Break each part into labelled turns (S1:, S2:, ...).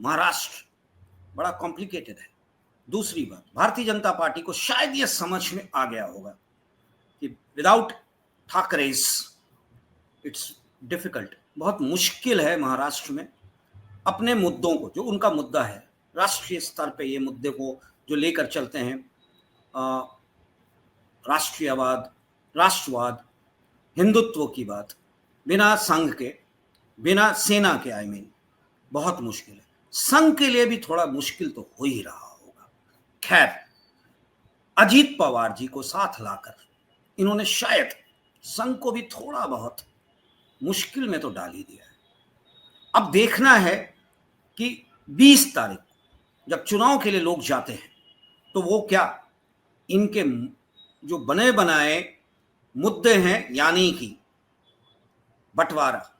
S1: महाराष्ट्र बड़ा कॉम्प्लिकेटेड है। दूसरी बात, भारतीय जनता पार्टी को शायद यह समझ में आ गया होगा कि विदाउट ठाकरेस इट्स डिफिकल्ट, बहुत मुश्किल है महाराष्ट्र में अपने मुद्दों को, जो उनका मुद्दा है राष्ट्रीय स्तर पे, ये मुद्दे को जो लेकर चलते हैं, राष्ट्रीयवाद, राष्ट्रवाद, हिंदुत्व की बात, बिना संघ के, बिना सेना के, आई मीन बहुत मुश्किल है। संघ के लिए भी थोड़ा मुश्किल तो हो ही रहा होगा। खैर, अजीत पवार जी को साथ लाकर इन्होंने शायद संघ को भी थोड़ा बहुत मुश्किल में तो डाल ही दिया है। अब देखना है कि 20 तारीख जब चुनाव के लिए लोग जाते हैं तो वो क्या इनके जो बने बनाए मुद्दे हैं, यानी कि बंटवारा,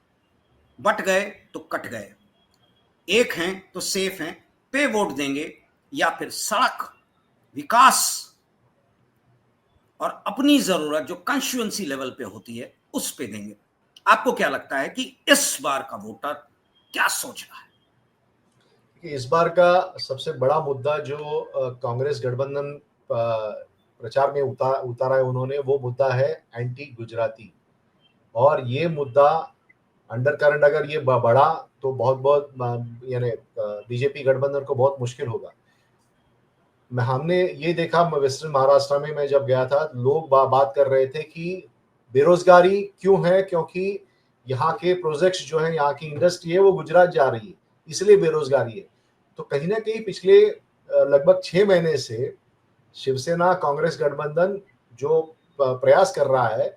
S1: बट गए तो कट गए, एक हैं तो सेफ हैं, पे वोट देंगे, या फिर सड़क, विकास और अपनी जरूरत जो कॉन्स्टिट्यूएंसी लेवल पे होती है उस पे देंगे। आपको क्या लगता है कि इस बार का वोटर क्या सोच रहा है?
S2: कि इस बार का सबसे बड़ा मुद्दा जो कांग्रेस गठबंधन प्रचार में उतारा है उन्होंने, वो मुद्दा है एंटी गुजराती। और ये मुद्दा अंडर करंट अगर ये बढ़ा तो बहुत यानी बीजेपी गठबंधन को बहुत मुश्किल होगा। हमने ये देखा वेस्टर्न महाराष्ट्र में, मैं जब गया था, लोग बात कर रहे थे कि बेरोजगारी क्यों है, क्योंकि यहाँ के प्रोजेक्ट्स जो है, यहाँ की इंडस्ट्री है, वो गुजरात जा रही है, इसलिए बेरोजगारी है। तो कहीं ना कहीं पिछले लगभग 6 महीने से शिवसेना कांग्रेस गठबंधन जो प्रयास कर रहा है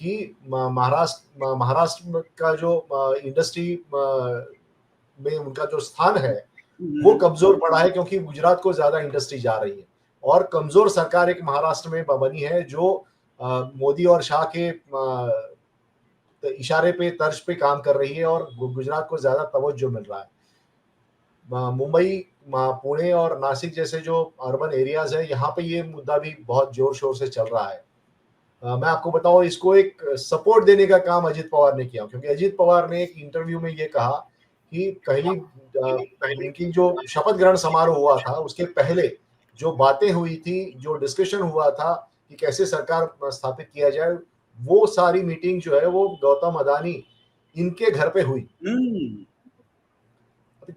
S2: कि महाराष्ट्र का जो इंडस्ट्री में उनका जो स्थान है वो कमजोर पड़ा है, क्योंकि गुजरात को ज्यादा इंडस्ट्री जा रही है। और कमजोर सरकार एक महाराष्ट्र में बनी है जो मोदी और शाह के इशारे पे, तर्ज पे काम कर रही है, और गुजरात को ज्यादा तवज्जो मिल रहा है। मुंबई, पुणे और नासिक जैसे जो अर्बन एरियाज है, यहाँ पे ये मुद्दा भी बहुत जोर शोर से चल रहा है। मैं आपको बताऊं, इसको एक सपोर्ट देने का काम अजीत पवार ने किया, क्योंकि अजीत पवार ने एक इंटरव्यू में ये कहा कि इनकी जो शपथ ग्रहण समारोह हुआ था उसके पहले जो बातें हुई थी, जो डिस्कशन हुआ था कि कैसे सरकार स्थापित किया जाए, वो सारी मीटिंग जो है वो गौतम अदानी इनके घर पे हुई।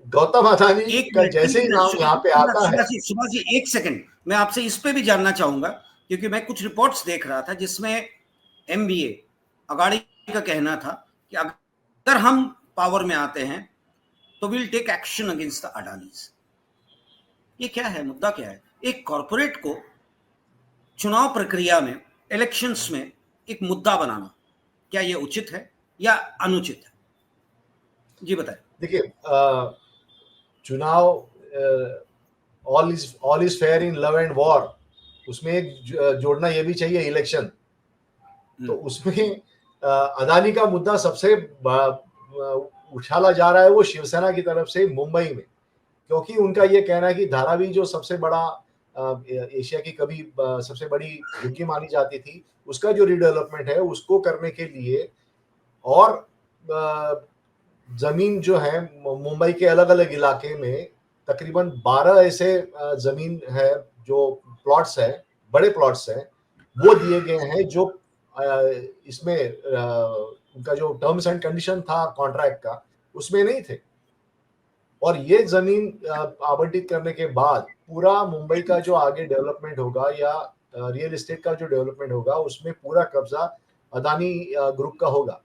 S2: गौतम अदानी का जैसे ही नाम यहाँ पे आता है।
S1: सुभाष जी, एक सेकंड, मैं आपसे इस पे भी जानना चाहूंगा, क्योंकि मैं कुछ रिपोर्ट्स देख रहा था जिसमें एमबीए अगाड़ी का कहना था कि अगर हम पावर में आते हैं तो will take action against the Adanis. ये क्या है, मुद्दा क्या है? एक कॉर्पोरेट को चुनाव प्रक्रिया में, इलेक्शंस में एक मुद्दा बनाना, क्या ये उचित है या अनुचित है? जी बताएं।
S2: देखिए, चुनाव all is fair in love and war, उसमें एक जोड़ना ये भी चाहिए इलेक्शन। तो उसमें अदानी का मुद्दा सबसे उछाला जा रहा है वो शिवसेना की तरफ से मुंबई में, क्योंकि उनका ये कहना है कि धारावी जो सबसे बड़ा एशिया की कभी सबसे बड़ी झुग्गी मानी जाती थी, उसका जो रिडेवलपमेंट है उसको करने के लिए, और जमीन जो है मुंबई के अलग अलग इलाके में तकरीबन 12 ऐसे जमीन है जो प्लॉट्स है, बड़े प्लॉट्स हैं, वो दिए गए हैं जो इसमें उनका जो टर्म्स एंड कंडीशन था कॉन्ट्रैक्ट का उसमें नहीं थे। और ये जमीन आवंटित करने के बाद पूरा मुंबई का जो आगे डेवलपमेंट होगा या रियल एस्टेट का जो डेवलपमेंट होगा उसमें पूरा कब्जा अदानी ग्रुप का होगा।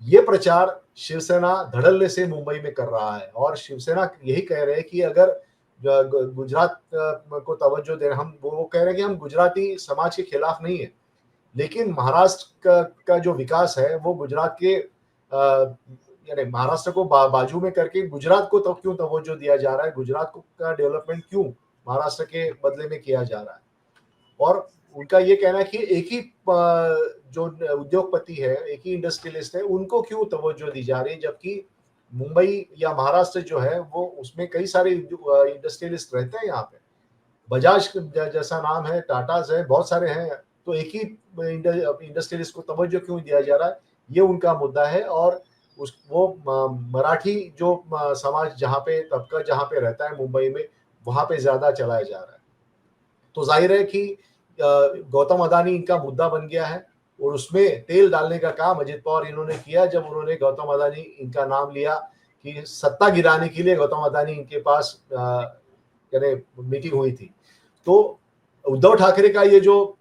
S2: ये प्रचार शिवसेना धड़ल्ले से मुंबई में कर रहा है, और शिवसेना यही कह रहे हैं कि अगर गुजरात को तवज्जो दे, हम वो कह रहे हैं कि हम गुजराती समाज के खिलाफ नहीं है, लेकिन महाराष्ट्र का जो विकास है वो गुजरात के यानी महाराष्ट्र को बाजू में करके गुजरात को तो क्यों तवज्जो दिया जा रहा है, गुजरात को का डेवलपमेंट क्यों महाराष्ट्र के बदले में किया जा रहा है। और उनका ये कहना है कि एक ही जो उद्योगपति है, एक ही इंडस्ट्रियलिस्ट है, उनको क्यों तवज्जो दी जा रही है, जबकि मुंबई या महाराष्ट्र जो है वो उसमें कई सारे इंडस्ट्रियलिस्ट रहते हैं। यहाँ पे बजाज जैसा नाम है, टाटाज है, बहुत सारे हैं, तो एक ही इंडस्ट्रियलिस्ट को तवज्जो क्यों दिया जा रहा है, ये उनका मुद्दा है। और वो मराठी जो समाज जहाँ पे तबका जहाँ पे रहता है मुंबई में, वहाँ पे ज्यादा चलाया जा रहा है। तो जाहिर है कि गौतम अदानी इनका मुद्दा बन गया है और उसमें तेल डालने का काम अजित पवार इन्होंने किया जब उन्होंने गौतम अदानी इनका नाम लिया कि सत्ता गिराने के लिए गौतम अदानी इनके पास यानी मीटिंग हुई थी। तो उद्धव ठाकरे का ये जो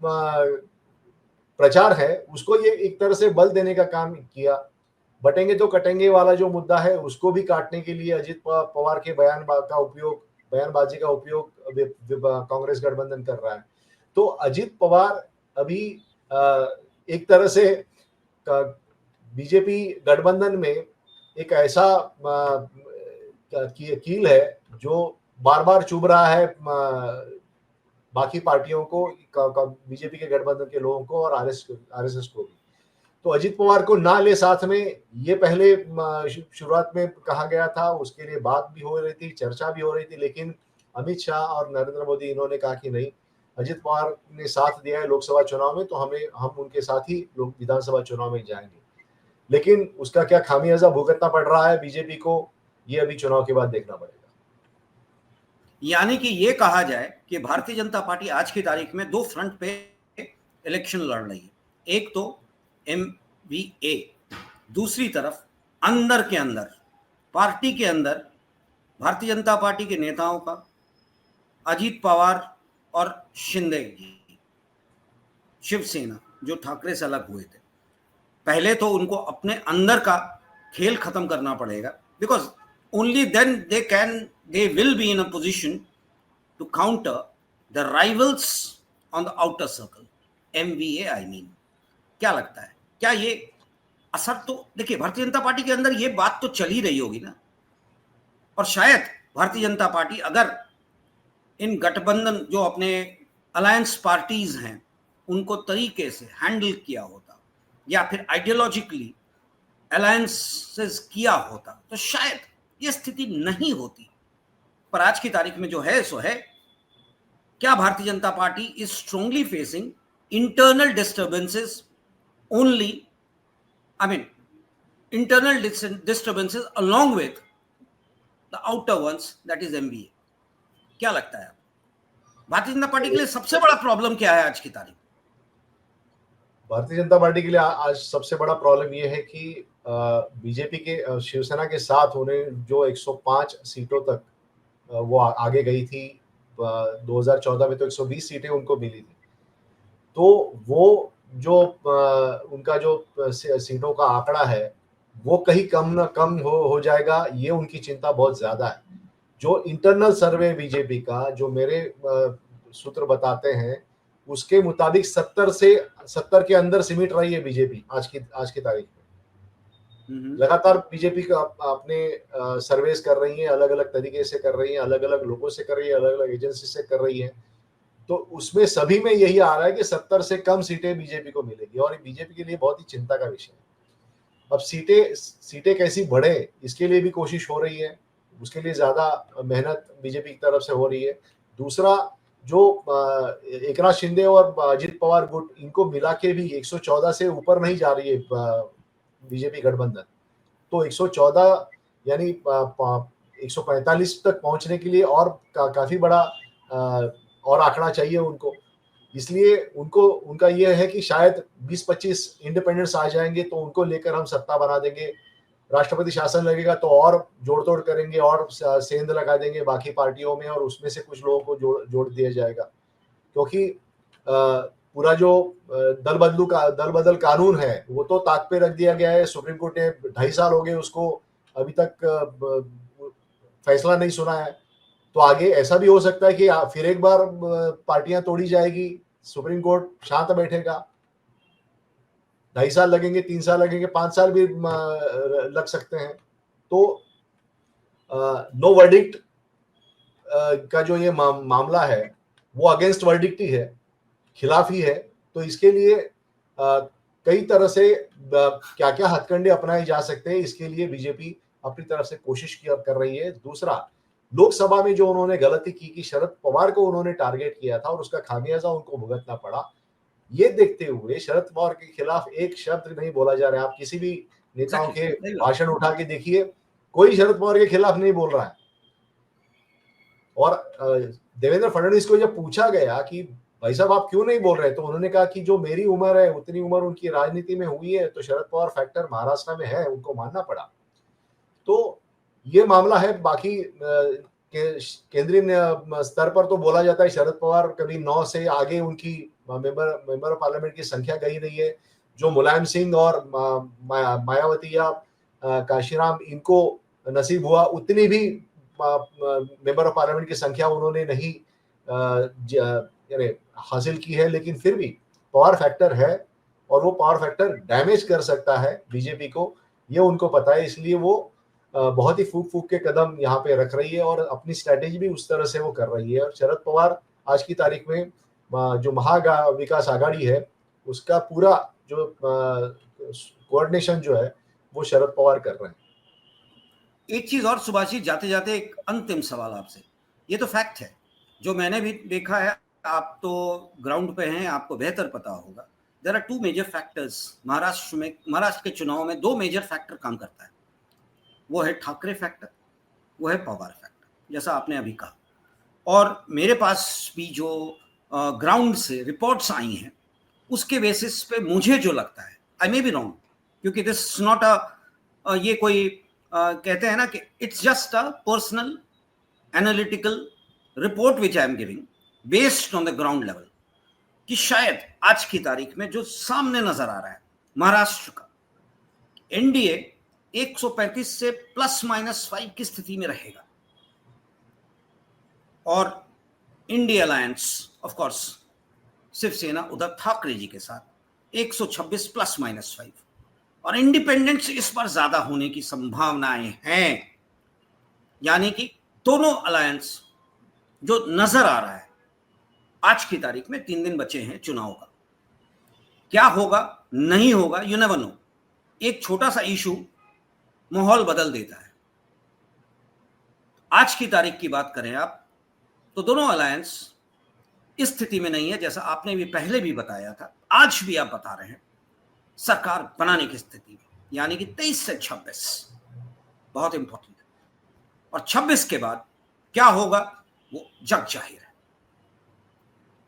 S2: प्रचार है उसको ये एक तरह से बल देने का काम किया। बटेंगे तो कटेंगे वाला जो मुद्दा है उसको भी काटने के लिए अजित पवार के बयानबाजी का उपयोग कांग्रेस गठबंधन कर रहा है। तो अजित पवार अभी एक तरह से बीजेपी गठबंधन में एक ऐसा कील है जो बार बार चुभ रहा है बाकी पार्टियों को, बीजेपी के गठबंधन के लोगों को और आरएसएस को भी। तो अजित पवार को ना ले साथ में, ये पहले शुरुआत में कहा गया था, उसके लिए बात भी हो रही थी, चर्चा भी हो रही थी, लेकिन अमित शाह और नरेंद्र मोदी इन्होंने कहा कि नहीं, अजित पवार ने साथ दिया है लोकसभा चुनाव में तो हम उनके साथ ही लोग विधानसभा चुनाव में जाएंगे। लेकिन उसका क्या खामियाजा भुगतना पड़ रहा है बीजेपी को, ये अभी चुनाव के बाद देखना पड़ेगा।
S1: यानी कि ये कहा जाए कि भारतीय जनता पार्टी आज की तारीख में दो फ्रंट पे इलेक्शन लड़ रही है। एक तो MVA, दूसरी तरफ अंदर के अंदर पार्टी के अंदर भारतीय जनता पार्टी के नेताओं का, अजीत पवार और शिंदे जी, शिवसेना जो ठाकरे से अलग हुए थे, पहले तो उनको अपने अंदर का खेल खत्म करना पड़ेगा, because only then they will be in a position to counter the rivals on the outer circle, MVA I mean। क्या लगता है, क्या ये असर, तो देखिए भारतीय जनता पार्टी के अंदर ये बात तो चल ही रही होगी ना, और शायद भारतीय जनता पार्टी अगर इन गठबंधन जो अपने अलायंस पार्टीज हैं उनको तरीके से हैंडल किया होता या फिर आइडियोलॉजिकली अलायंसेस किया होता तो शायद ये स्थिति नहीं होती। पर आज की तारीख में जो है सो है, क्या Bharatiya Janata Party is strongly facing internal disturbances only, I mean internal disturbances along with the outer ones, that is MVA। क्या लगता है भारतीय जनता पार्टी के लिए सबसे बड़ा प्रॉब्लम क्या है आज की तारीख?
S2: भारतीय जनता पार्टी के लिए आज सबसे बड़ा प्रॉब्लम ये है कि बीजेपी के शिवसेना के साथ उन्हें जो 105 सीटों तक वो आगे गई थी, 2014 में तो 120 सीटें उनको मिली थी। तो वो जो उनका जो सीटों का आंकड़ा है वो कहीं कम न कम हो जाएगा, ये उनकी चिंता बहुत ज्यादा है। जो इंटरनल सर्वे बीजेपी का जो मेरे सूत्र बताते हैं उसके मुताबिक 70 के अंदर सिमट रही है बीजेपी आज की तारीख में। लगातार बीजेपी का अपने सर्वेस कर रही है, अलग अलग तरीके से कर रही है, अलग अलग लोगों से कर रही है, अलग अलग एजेंसी से कर रही है। तो उसमें सभी में यही आ रहा है कि 70 से कम सीटें बीजेपी को मिलेगी और बीजेपी के लिए बहुत ही चिंता का विषय है। अब सीटें कैसी बढ़े इसके लिए भी कोशिश हो रही है, उसके लिए ज्यादा मेहनत बीजेपी की तरफ से हो रही है। दूसरा, जो एकनाथ शिंदे और अजित पवार गुट, इनको मिला के भी 114 से ऊपर नहीं जा रही है बीजेपी गठबंधन। तो 114 यानी 145 तक पहुंचने के लिए और काफी बड़ा और आंकड़ा चाहिए उनको। इसलिए उनका यह है कि शायद 20-25 इंडिपेंडेंट्स आ जाएंगे तो उनको लेकर हम सत्ता बना देंगे, राष्ट्रपति शासन लगेगा तो और जोड़ तोड़ करेंगे और सेंध लगा देंगे बाकी पार्टियों में और उसमें से कुछ लोगों को जोड़ दिया जाएगा। क्योंकि पूरा जो दल बदल कानून है वो तो ताक पे रख दिया गया है। सुप्रीम कोर्ट ने 2.5 साल हो गए उसको, अभी तक फैसला नहीं सुना है। तो आगे ऐसा भी हो सकता है कि फिर एक बार पार्टियां तोड़ी जाएगी, सुप्रीम कोर्ट शांत बैठेगा, 2.5 साल लगेंगे, 3 साल लगेंगे, 5 साल भी लग सकते हैं। तो नो वर्डिक्ट का जो ये मामला है वो अगेंस्ट वर्डिक्ट ही है, खिलाफ ही है। तो इसके लिए कई तरह से क्या क्या हथकंडे अपनाए जा सकते हैं, इसके लिए बीजेपी अपनी तरफ से कोशिश कर रही है। दूसरा, लोकसभा में जो उन्होंने गलती की कि शरद पवार को उन्होंने टारगेट किया था और उसका खामियाजा उनको भुगतना पड़ा, ये देखते हुए शरद पवार के खिलाफ एक शब्द नहीं बोला जा रहा है। आप किसी भी नेताओं के
S1: Exactly.
S2: भाषण उठा के देखिए, कोई शरद पवार के खिलाफ नहीं बोल रहा है। और देवेंद्र फडणवीस को जब पूछा गया कि भाई साहब आप क्यों नहीं बोल रहे, तो उन्होंने कहा कि जो मेरी उम्र है उतनी उम्र उनकी राजनीति में हुई है, तो शरद पवार फैक्टर महाराष्ट्र में है, उनको मानना पड़ा। तो ये मामला है। बाकी केंद्रीय स्तर पर तो बोला जाता है शरद पवार कभी 9 से आगे उनकी मेंबर ऑफ पार्लियामेंट की संख्या गई नहीं है। जो मुलायम सिंह और मायावती या काशीराम इनको नसीब हुआ, उतनी भी मेंबर ऑफ पार्लियामेंट की संख्या उन्होंने नहीं हासिल की है। लेकिन फिर भी पावर फैक्टर है, और वो पावर फैक्टर डैमेज कर सकता है बीजेपी को, ये उनको पता है। इसलिए वो बहुत ही फूक फूक के कदम यहाँ पे रख रही है, और अपनी स्ट्रैटेजी भी उस तरह से वो कर रही है। और शरद पवार आज की तारीख में जो विकास आघाड़ी है, उसका पूरा जो कोऑर्डिनेशन जो है वो शरद पवार कर रहे हैं।
S1: एक चीज और सुभाष जी, जाते जाते एक अंतिम सवाल आपसे। ये तो फैक्ट है, जो मैंने भी देखा है, आप तो ग्राउंड पे हैं, आपको बेहतर पता होगा। There are 2 major factors Maharashtra के चुनाव में 2 मेजर फैक्टर काम करता है। वो है ठाकरे फैक्टर, वो है पवार फैक्टर, जैसा आपने अभी कहा। और मेरे पास भी जो ग्राउंड से रिपोर्ट्स आई हैं, उसके बेसिस पे मुझे जो लगता है, आई मे बी रॉन्ग, क्योंकि दिस नॉट ये कोई कहते हैं ना कि it's just a personal analytical report which I am giving based on the ground level, कि शायद आज की तारीख में जो सामने नजर आ रहा है महाराष्ट्र का, एनडीए 135 से ±5 की स्थिति में रहेगा, और India alliance of course Shiv Sena Uddhav Thackeray ji के साथ 126 ±5, और इंडिपेंडेंस इस पर ज्यादा होने की संभावनाएं हैं। यानी कि दोनों अलायंस जो नजर आ रहा है आज की तारीख में, 3 दिन बचे हैं चुनाव का, क्या होगा नहीं होगा, यू नेवर नो। एक छोटा सा इशू माहौल बदल देता है। आज की तारीख की बात करें आप, तो दोनों अलायंस इस स्थिति में नहीं है, जैसा आपने भी पहले भी बताया था, आज भी आप बता रहे हैं, सरकार बनाने की स्थिति में, यानी कि 23 से 26 बहुत इंपॉर्टेंट है। और 26 के बाद क्या होगा वो जग जाहिर है।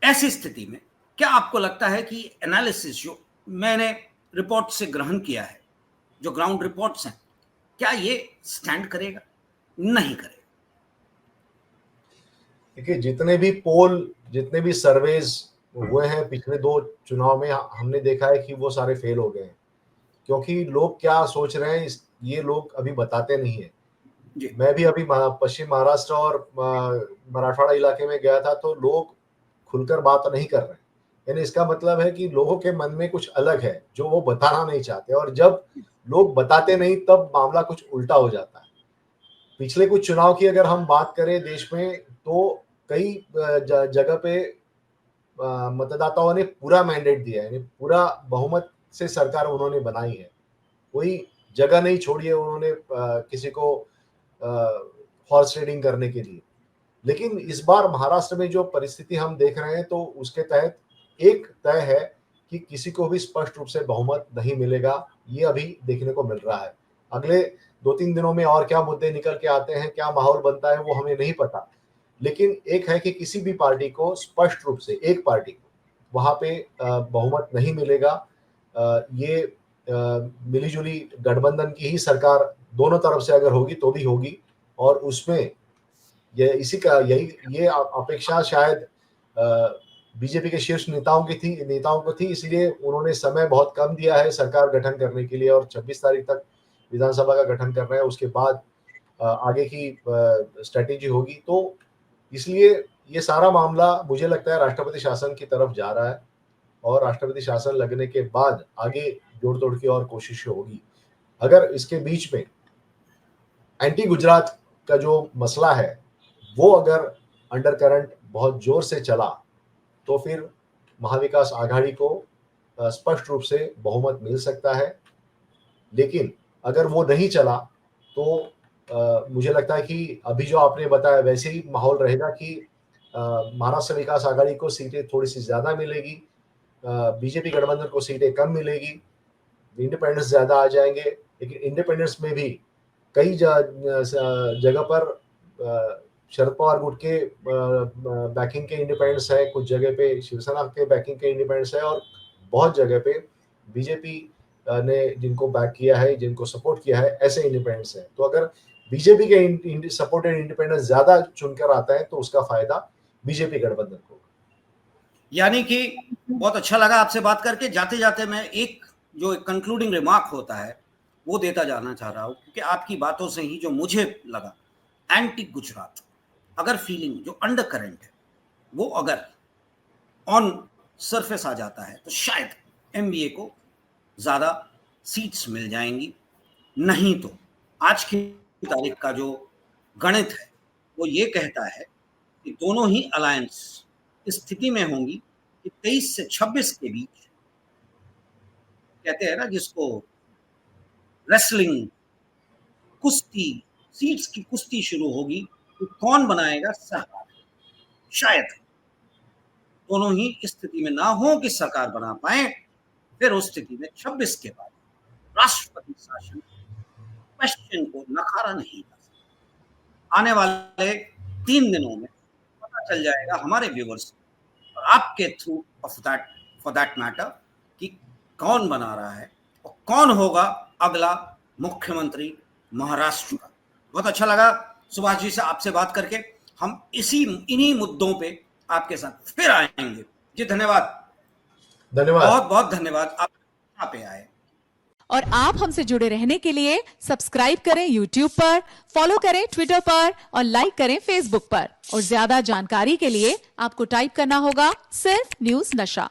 S1: ऐसी स्थिति में क्या आपको लगता है कि एनालिसिस जो मैंने रिपोर्ट से ग्रहण किया है, जो ग्राउंड रिपोर्ट्स हैं, क्या ये स्टैंड करेगा? नहीं करेगा।
S2: देखिए, जितने भी सर्वेज हुए हैं पिछले 2 चुनाव में, हमने देखा है कि वो सारे फेल हो गए हैं। क्योंकि लोग क्या सोच रहे हैं ये लोग अभी बताते नहीं है। मैं भी अभी पश्चिम महाराष्ट्र और मराठवाड़ा इलाके में गया था, तो लोग खुलकर बात नहीं कर रहे हैं। यानी इसका मतलब है कि लोगों के मन में कुछ अलग है जो वो बताना नहीं चाहते, और जब लोग बताते नहीं तब मामला कुछ उल्टा हो जाता है। पिछले कुछ चुनाव की अगर हम बात करें देश में, तो कई जगह पे मतदाताओं ने पूरा मैंडेट दिया है, यानी पूरा बहुमत से सरकार उन्होंने बनाई है। कोई जगह नहीं छोड़ी है उन्होंने किसी को हॉर्स ट्रेडिंग करने के लिए। लेकिन इस बार महाराष्ट्र में जो परिस्थिति हम देख रहे हैं, तो उसके तहत एक तय है कि किसी को भी स्पष्ट रूप से बहुमत नहीं मिलेगा। ये अभी देखने को मिल रहा है। अगले 2-3 दिनों में और क्या मुद्दे निकल के आते हैं, क्या माहौल बनता है, वो हमें नहीं पता। लेकिन एक है कि किसी भी पार्टी को स्पष्ट रूप से, एक पार्टी को वहां पे बहुमत नहीं मिलेगा। ये मिलीजुली गठबंधन की ही सरकार दोनों तरफ से अगर होगी तो भी होगी, और उसमें ये अपेक्षा शायद बीजेपी के शीर्ष नेताओं को थी, इसलिए उन्होंने समय बहुत कम दिया है सरकार गठन करने के लिए, और 26 तारीख तक विधानसभा का गठन कर रहे हैं। उसके बाद आगे की स्ट्रेटेजी होगी। तो इसलिए ये सारा मामला मुझे लगता है राष्ट्रपति शासन की तरफ जा रहा है, और राष्ट्रपति शासन लगने के बाद आगे जोड़ तोड़ की और कोशिशें होगी। अगर इसके बीच में एंटी गुजरात का जो मसला है वो अगर अंडर करंट बहुत जोर से चला, तो फिर महाविकास आघाड़ी को स्पष्ट रूप से बहुमत मिल सकता है। लेकिन अगर वो नहीं चला, तो मुझे लगता है कि अभी जो आपने बताया वैसे ही माहौल रहेगा कि महाराष्ट्र विकास आघाड़ी को सीटें थोड़ी सी ज्यादा मिलेगी, बीजेपी गठबंधन को सीटें कम मिलेगी, इंडिपेंडेंस ज्यादा आ जाएंगे, लेकिन इंडिपेंडेंस में भी कई जगह पर शरद पवार गुट के बैकिंग के इंडिपेंडेंस है, कुछ जगह पे शिवसेना के बैकिंग के इंडिपेंडेंस है, और बहुत जगह पे बीजेपी ने जिनको बैक किया है, जिनको सपोर्ट किया है, ऐसे इंडिपेंडेंस है। तो अगर बीजेपी के सपोर्टेड इंडिपेंडेंस ज्यादा चुनकर आता है तो उसका फायदा बीजेपी गठबंधन को।
S1: यानी कि बहुत अच्छा लगा आपसे बात करके। जाते जाते मैं एक जो कंक्लूडिंग रिमार्क होता है वो देता जाना चाह रहा हूं, क्योंकि आपकी बातों से ही जो मुझे लगा, एंटी गुजरात अगर फीलिंग जो अंडर करंट है वो अगर ऑन सरफेस आ जाता है तो शायद एमबीए को ज्यादा सीट्स मिल जाएंगी। नहीं तो आज की तारीख का जो गणित है वो ये कहता है कि दोनों ही अलायंस इस स्थिति में होंगी कि 23 से 26 के बीच, कहते हैं ना जिसको रेसलिंग, कुश्ती, सीट्स की कुश्ती शुरू होगी तो कौन बनाएगा सरकार। शायद दोनों ही स्थिति में ना हो कि सरकार बना पाए, फिर उस स्थिति में 26 के बाद राष्ट्रपति शासन क्वेश्चन को नकारा नहीं जा सकता। आने वाले 3 दिनों में पता चल जाएगा हमारे व्यूअर्स और आपके थ्रू फॉर दैट मैटर कि कौन बना रहा है और कौन होगा अगला मुख्यमंत्री महाराष्ट्र का। बहुत अच्छा लगा सुभाष जी से आपसे बात करके। हम इन्हीं मुद्दों पे आपके साथ फिर आएंगे जी। धन्यवाद, बहुत बहुत धन्यवाद आप यहाँ पे आए।
S3: और आप हमसे जुड़े रहने के लिए सब्सक्राइब करें YouTube पर, फॉलो करें Twitter पर और लाइक करें Facebook पर। और ज्यादा जानकारी के लिए आपको टाइप करना होगा सिर्फ न्यूज़ नशा।